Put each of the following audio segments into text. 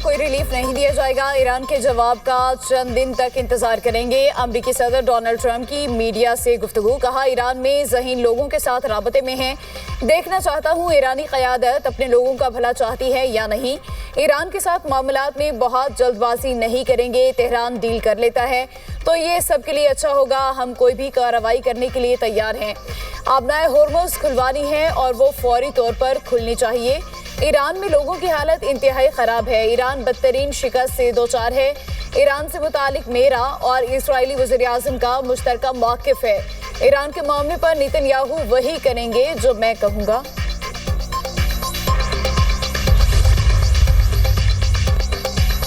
कोई रिलीफ नहीं दिया जाएगा। ईरान के जवाब का चंद दिन तक इंतजार करेंगे। अमेरिकी सदर डोनाल्ड ट्रंप की मीडिया से गुफ्तगू। कहा, ईरान में ज़हीन लोगों के साथ राबते में है। देखना चाहता हूँ ईरानी क़यादत अपने लोगों का भला चाहती है या नहीं। ईरान के साथ मामलात में बहुत जल्दबाजी नहीं करेंगे। तेहरान डील कर लेता है तो ये सबके लिए अच्छा होगा। हम कोई भी कार्रवाई करने के लिए तैयार हैं। आबनाए होर्मुज़ खुलवानी है और वो फौरी तौर पर खुलनी चाहिए। ईरान में लोगों की हालत इंतहाई ख़राब है। ईरान बदतरीन शिकस्त से दो चार है। ईरान से मुतालिक मेरा और इस्राएली वज़ीर-ए-आज़म का मुश्तरका मौक़िफ़ है। ईरान के मामले पर नेतन्याहू वही करेंगे जो मैं कहूँगा।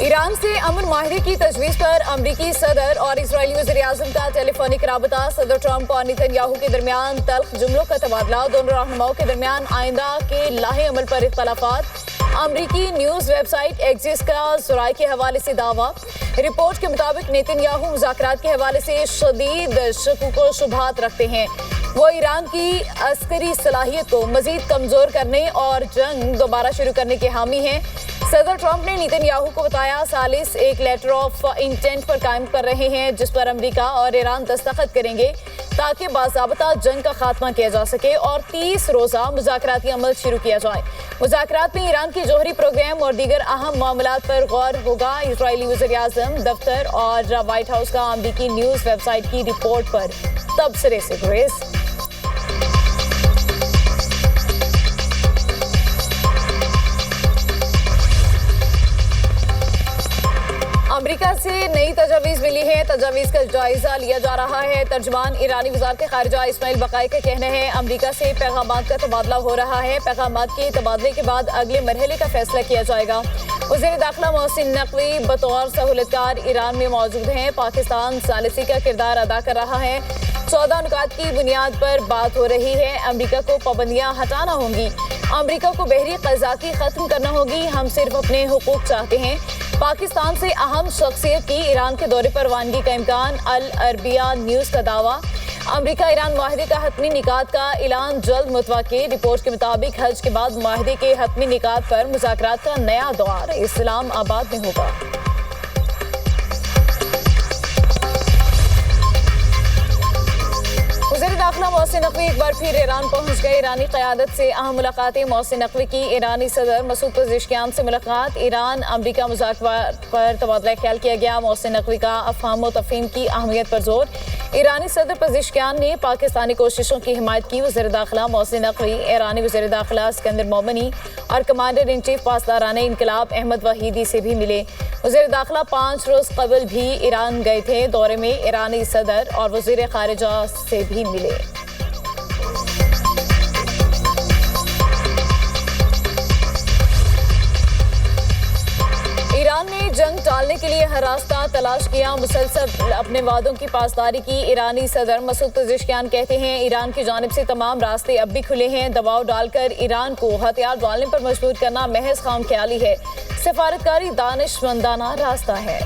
ईरान से अमन माहिरे की तजवीज़ पर अमरीकी सदर और इस्राएली वज़ीर-ए-आज़म का टेलीफोनिक राबता। सदर ट्रंप और नेतन्याहू के दरमियान तल्ख जुमलों का तबादला। दोनों रहनुमाओं के दरमियान आइंदा के लाहे अमल पर इख्तलाफात। अमरीकी न्यूज़ वेबसाइट एक्सिस का ज़राए के हवाले से दावा। रिपोर्ट के मुताबिक नेतन्याहू मुज़ाकरात के हवाले से शदीद शकूक व शुबहात रखते हैं। वो ईरान की अस्करी सलाहियत को मज़ीद कमज़ोर करने और जंग दोबारा शुरू करने के हामी हैं। सदर ट्रंप ने नेतन्याहू को बताया सालिस एक लेटर ऑफ इंटेंट पर कायम कर रहे हैं जिस पर अमेरिका और ईरान दस्तखत करेंगे ताकि बाज़ाबता जंग का खात्मा किया जा सके और 30 रोज़ा मुज़ाकराती अमल शुरू किया जाए। मुज़ाकरात में ईरान की जोहरी प्रोग्राम और दीगर अहम मामलात पर गौर होगा। इस्राएली वज़ीर-ए-आज़म दफ्तर और व्हाइट हाउस का अमरीकी न्यूज़ वेबसाइट की रिपोर्ट पर तबसरे से गुरेज। अमेरिका से नई तजावीज़ मिली है। तजावीज़ का जायजा लिया जा रहा है। तर्जुमान ईरानी वज़ारत ख़ारिजा इस्माइल बक़ाई का कहना है अमेरिका से पैगामात का तबादला हो रहा है। पैगामात के तबादले के बाद अगले मरहले का फैसला किया जाएगा। वज़ीर दाखिला मोहसिन नकवी बतौर सहूलतकार ईरान में मौजूद हैं। पाकिस्तान सालिसी का किरदार अदा कर रहा है। 14 नुकात की बुनियाद पर बात हो रही है। अमेरिका को पाबंदियाँ हटाना होंगी। अमेरिका को बहरी क़ज़ाकी ख़त्म करना होगी। हम सिर्फ अपने हुकूक चाहते हैं। पाकिस्तान से अहम शख्सियत की ईरान के दौरे पर रवानगी का इम्कान। अल अरबिया न्यूज़ का दावा। अमेरिका ईरान माहिदे का हतमी निकात का ऐलान जल्द मुतवक्किल। रिपोर्ट के मुताबिक हज के बाद माहिदे के हतमी निकात पर मुज़ाकरात का नया दौर इस्लामाबाद में होगा। वज़ीर दाखिला मोहसिन नकवी एक बार फिर ईरान पहुंच गए। ईरानी क़यादत से अहम मुलाकातें। मोहसिन नकवी की ईरानी सदर मसूद पेज़ेश्कियान से मुलाकात। ईरान अमरीका मुज़ाकरात पर तबादला ख्याल किया गया। मोहसिन नकवी का अफ़हाम व तफ़हीम की अहमियत पर जोर। ईरानी सदर पेज़ेश्कियान ने पाकिस्तानी कोशिशों की हिमायत की। वज़ीर दाखिला मोहसिन नकवी ईरानी वज़ीर दाखिला सिकंदर मोमनी और कमांडर इन चीफ पासदाराने इनकलाब अहमद वहीदी से भी मिले। वज़ीर दाखिला 5 रोज़ कबल भी ईरान गए थे। दौरे में ईरानी सदर और वज़ीर ख़ारिजा से भी मिले। ईरान ने जंग टालने के लिए हर रास्ता तलाश किया। मुसलसल अपने वादों की पासदारी की। ईरानी सदर मसूद पेज़ेश्कियान कहते हैं ईरान की जानिब से तमाम रास्ते अब भी खुले हैं। दबाव डालकर ईरान को हथियार डालने पर मजबूर करना महज खामख्याली है। सफारतकारी दानिशमंदाना रास्ता है।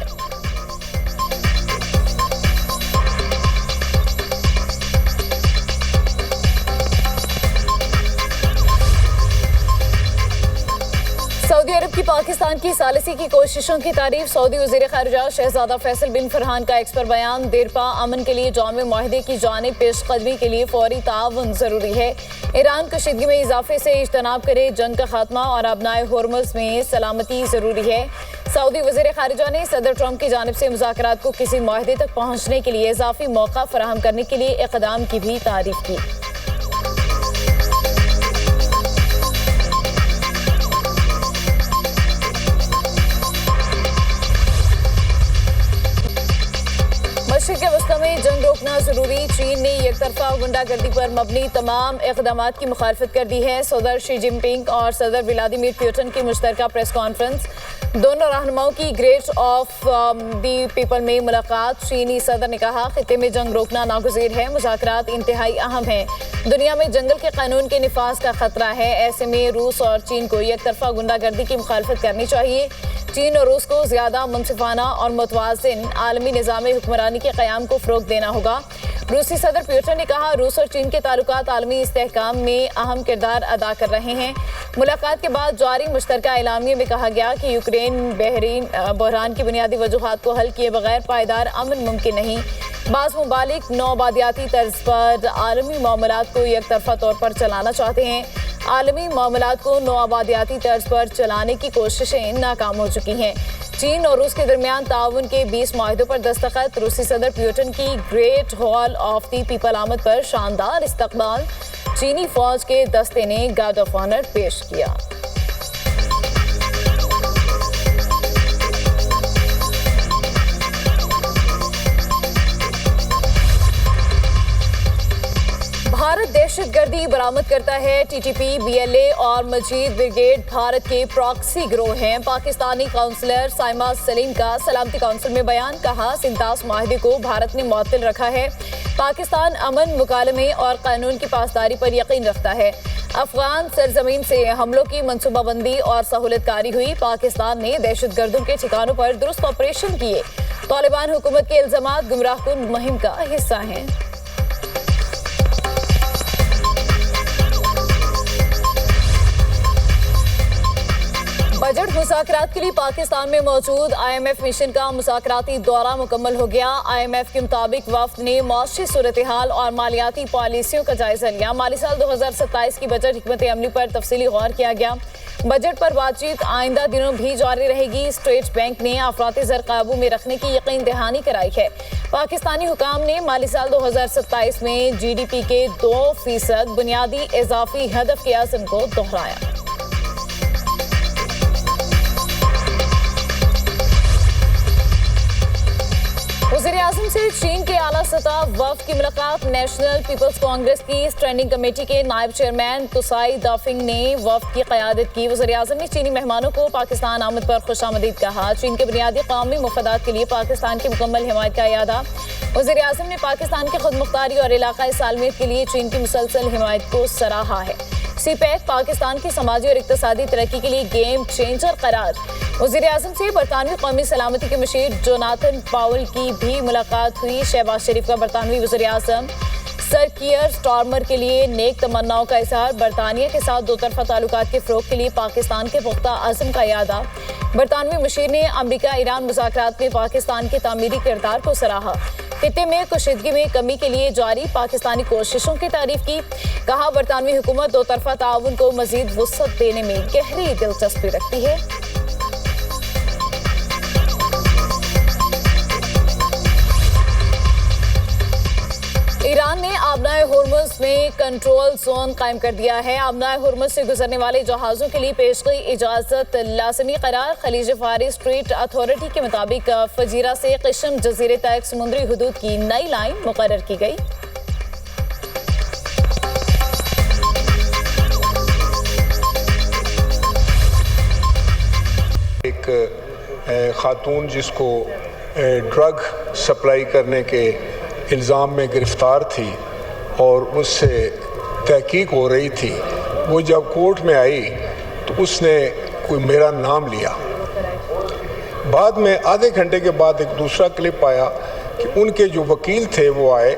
सऊदी अरब की पाकिस्तान की सालिसी की कोशिशों की तारीफ। सऊदी वज़ीर ख़ारिजा शहज़ादा फैसल बिन फरहान का एक्स पर बयान। देरपा अमन के लिए जामे मुआहदे की जानिब पेशकदमी के लिए फौरी ताउन ज़रूरी है। ईरान कशीदगी में इजाफे से इज्तनाब करे। जंग का खात्मा और आबनाए होर्मुज़ में सलामती ज़रूरी है। सऊदी वज़ीर ख़ारिजा ने सदर ट्रंप की जानिब से मुज़ाकरात को किसी मुआहदे तक पहुँचने के लिए इजाफी मौका फराहम करने के लिए इक़दाम की भी तारीफ की। मशरिक़ वस्ता में जंग रोकना ज़रूरी। चीन ने एकतरफा गुंडागर्दी पर मबनी तमाम इक़दामात की मुखालफत कर दी है। सदर शी जिनपिंग और सदर व्लादिमीर पुतिन की मुश्तरका प्रेस कॉन्फ्रेंस। दोनों रहनुमाओं की ग्रेट ऑफ दी पीपल में मुलाकात। चीनी सदर ने कहा खित्ते में जंग रोकना नागुज़ीर है। मुज़ाकरात इंतहाई अहम हैं। दुनिया में जंगल के कानून के निफाज का खतरा है। ऐसे में रूस और चीन को एकतरफा गुंडागर्दी की मुखालफत करनी चाहिए। चीन और रूस को ज्यादा मुनसिफाना और मुतवाज़िन आलमी निज़ाम हुक्मरानी के क़याम को फ़रोग़ देना होगा। रूसी सदर पुतिन ने कहा, रूस और चीन के ताल्लुकात आलमी इस्तेहकाम में अहम किरदार अदा कर रहे हैं। मुलाकात के बाद जारी मुश्तरका एलामिया में कहा गया कि यूक्रेन बहरान की बुनियादी वजूहात को हल किए बगैर पायदार अमन मुमकिन नहीं। बाज़ मुमालिक नौआबादियाती तर्ज पर आलमी मामलात को एक तरफा तौर पर चलाना चाहते हैं। आलमी मामलात को नौआबादियाती तर्ज पर चलाने की कोशिशें नाकाम हो चुकी हैं। चीन और रूस के दरमियान ताउन के 20 माहिदों पर दस्तखत। रूसी सदर पुतिन की great hall of the people आमद पर शानदार इस्तकबाल। चीनी फौज के दस्ते ने गार्ड ऑफ ऑनर पेश किया। भारत दहशतगर्दी बरामद करता है। टीटीपी, बीएलए और मजीद ब्रिगेड भारत के प्रॉक्सी गिरोह हैं। पाकिस्तानी काउंसलर साइमा सलीम का सलामती काउंसिल में बयान। कहा, 37 माहिदे को भारत ने मुअत्तल रखा है। पाकिस्तान अमन, मुकालमे और कानून की पासदारी पर यकीन रखता है। अफगान सरजमीन से हमलों की मनसूबाबंदी और सहूलतकारी हुई। पाकिस्तान ने दहशतगर्दों के ठिकानों पर दुरुस्त ऑपरेशन किए। तालिबान हुकूमत के इल्जामात गुमराहकुन मुहिम का हिस्सा हैं। बजट मुज़ाकरात के लिए पाकिस्तान में मौजूद IMF मिशन का मुज़ाकराती दौरा मुकम्मल हो गया। IMF के मुताबिक वफ्द ने मौसमी सूरत हाल और मालियाती पॉलिसियों का जायजा लिया। माली साल 2027 की बजट हिकमत अमली पर तफसीली गौर किया गया। बजट पर बातचीत आइंदा दिनों भी जारी रहेगी। स्टेट बैंक ने अफराती ज़र काबू में रखने की यकीन दहानी कराई है। पाकिस्तानी हुकाम ने माली साल 2027 में GDP के 2% बुनियादी इजाफी हदफ के आज़म को दोहराया। वज़ीर-ए-आज़म से चीन के आला सतह वफ़द की मुलाकात। नेशनल पीपल्स कांग्रेस की स्टैंडिंग कमेटी के नायब चेयरमैन तुसाई दाफिंग ने वफ़द की क़यादत की। वज़ीर-ए-आज़म ने चीनी मेहमानों को पाकिस्तान आमद पर खुशामदीद कहा। चीन के बुनियादी कौमी मफादात के लिए पाकिस्तान की मुकम्मल हिमायत का इयादा। वज़ीर-ए-आज़म ने पाकिस्तान की खुदमुख्तारी और इलाकाई सालमियत के लिए चीन की मुसलसल हिमायत को सराहा है। CPEC पाकिस्तान की समाजी और इक़्तिसादी तरक्की के लिए गेम चेंजर करार। वज़ीर-ए-आज़म से बरतानवी कौमी सलामती के मशीर जोनाथन पावल की भी मुलाकात हुई। शहबाज शरीफ का बरतानवी वज़ीर-ए-आज़म सर कियर स्टारमर के लिए नेक तमन्नाओं का इज़हार। बरतानिया के साथ दो तरफ़ा ताल्लुकात के फ़रोग़ के लिए पाकिस्तान के पुख्ता अज़्म का इयादा। बरतानवी मशीर ने अमरीका ईरान मुज़ाकरात में पाकिस्तान के तामीरी किरदार को सराहा। खित्ते में कशीदगी में कमी के लिए जारी पाकिस्तानी कोशिशों की तारीफ की। कहा, बरतानवी हुकूमत दो तरफ़ा ताउन को मज़ीद वुसअत देने में गहरी दिलचस्पी रखती है। ईरान ने आबनाए हुर्मुज़ में कंट्रोल जोन कायम कर दिया है। आबनाए हुर्मुज़ से गुजरने वाले जहाज़ों के लिए पेश गई इजाज़त लाज़मी करार। खलीज फारिस स्ट्रीट अथॉरिटी के मुताबिक फजीरा से क़िश्म जजीरे तक समुद्री हदूद की नई लाइन मुकर्रर की गई। एक खातून जिसको ड्रग सप्लाई करने के इल्ज़ाम में गिरफ़्तार थी और उससे तहकीक हो रही थी, वो जब कोर्ट में आई तो उसने कोई मेरा नाम लिया। बाद में आधे घंटे के बाद एक दूसरा क्लिप आया कि उनके जो वकील थे वो आए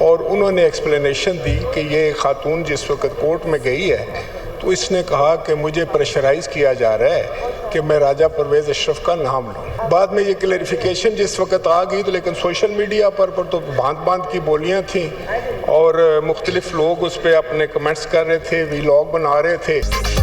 और उन्होंने एक्सप्लेनेशन दी कि ये खातून जिस वक्त कोर्ट में गई है तो इसने कहा कि मुझे प्रेशराइज़ किया जा रहा है कि मैं राजा परवेज़ अशरफ का नाम लूँ। बाद में ये क्लैरिफिकेशन जिस वक्त आ गई तो लेकिन सोशल मीडिया पर तो भांत की बोलियां थीं और मुख्तलिफ लोग उस पर अपने कमेंट्स कर रहे थे, वीलॉग बना रहे थे।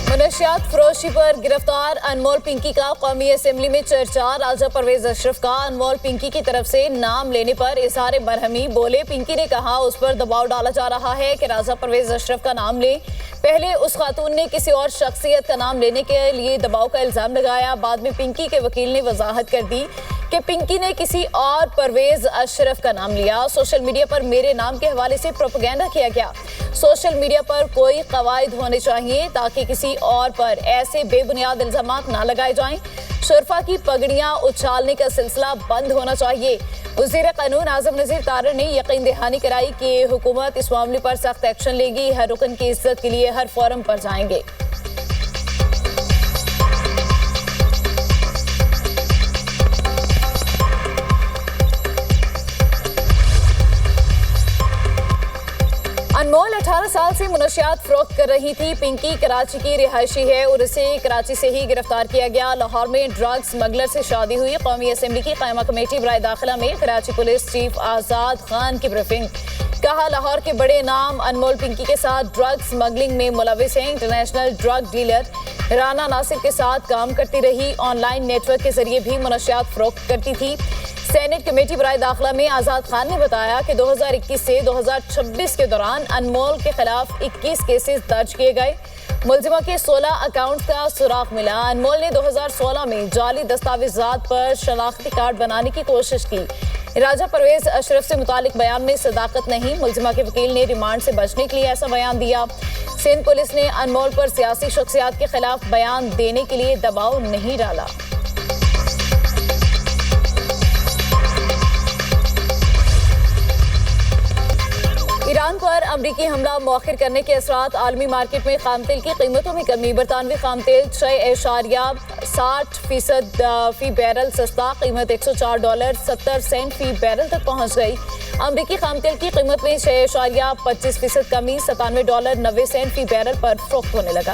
मनशियात फरोशी पर गिरफ्तार अनमोल पिंकी का कौमी असम्बली में चर्चा। राजा परवेज अशरफ का अनमोल पिंकी की तरफ से नाम लेने पर इजहार बरहमी। बोले, पिंकी ने कहा उस पर दबाव डाला जा रहा है कि राजा परवेज अशरफ का नाम ले। पहले उस खातून ने किसी और शख्सियत का नाम लेने के लिए दबाव का इल्जाम लगाया। बाद में पिंकी के वकील ने वजाहत कर दी कि पिंकी ने किसी और परवेज अशरफ का नाम लिया। सोशल मीडिया पर मेरे नाम के हवाले से प्रोपेगेंडा किया गया। सोशल मीडिया पर कोई कवायद होने चाहिए ताकि किसी और पर ऐसे बेबुनियाद इल्जामात ना लगाए जाएं। शरफा की पगड़ियां उछालने का सिलसिला बंद होना चाहिए। वज़ीर कानून आज़म नज़ीर तारड़ ने यकीन दहानी कराई कि हुकूमत इस मामले पर सख्त एक्शन लेगी। हर रुकन की इज्जत के लिए हर फोरम पर जाएंगे। अनमोल 18 साल से मुनशियात फरोख्त कर रही थी। पिंकी कराची की रिहायशी है और उसे कराची से ही गिरफ्तार किया गया। लाहौर में ड्रग स्मगलर से शादी हुई। कौमी असम्बली की कायमा कमेटी बराए दाखिला में कराची पुलिस चीफ आजाद खान की ब्रीफिंग। कहा, लाहौर के बड़े नाम अनमोल पिंकी के साथ ड्रग स्मगलिंग में मुलविस हैं। International drug dealer Rana Nasir के साथ काम करती रही। ऑनलाइन नेटवर्क के जरिए भी मुनशियात फरोख्त करती थी। सेनेट कमेटी बराए दाखिला में आजाद खान ने बताया कि 2021 से 2026 के दौरान अनमोल के खिलाफ 21 केसेस दर्ज किए गए। मुलजिमा के 16 अकाउंट्स का सुराग मिला। अनमोल ने 2016 में जाली दस्तावेजात पर शनाख्ती कार्ड बनाने की कोशिश की। राजा परवेज अशरफ से मुतालिक बयान में सदाकत नहीं। मुलजिमा के वकील ने रिमांड से बचने के लिए ऐसा बयान दिया। सिंध पुलिस ने अनमोल पर सियासी शख्सियात के खिलाफ बयान देने के लिए दबाव नहीं डाला। ईरान पर अमरीकी हमला मौखिर करने के असरात। आलमी मार्केट में खाम तेल की कीमतों में कमी। बरतानवी खाम तेल 6.60% फी बैरल सस्ता। कीमत $104.70 फी बैरल तक पहुंच गई। अमरीकी खाम तेल की कीमत में 6.25% कमी। $97.90 फी बैरल पर फरोख्त होने लगा।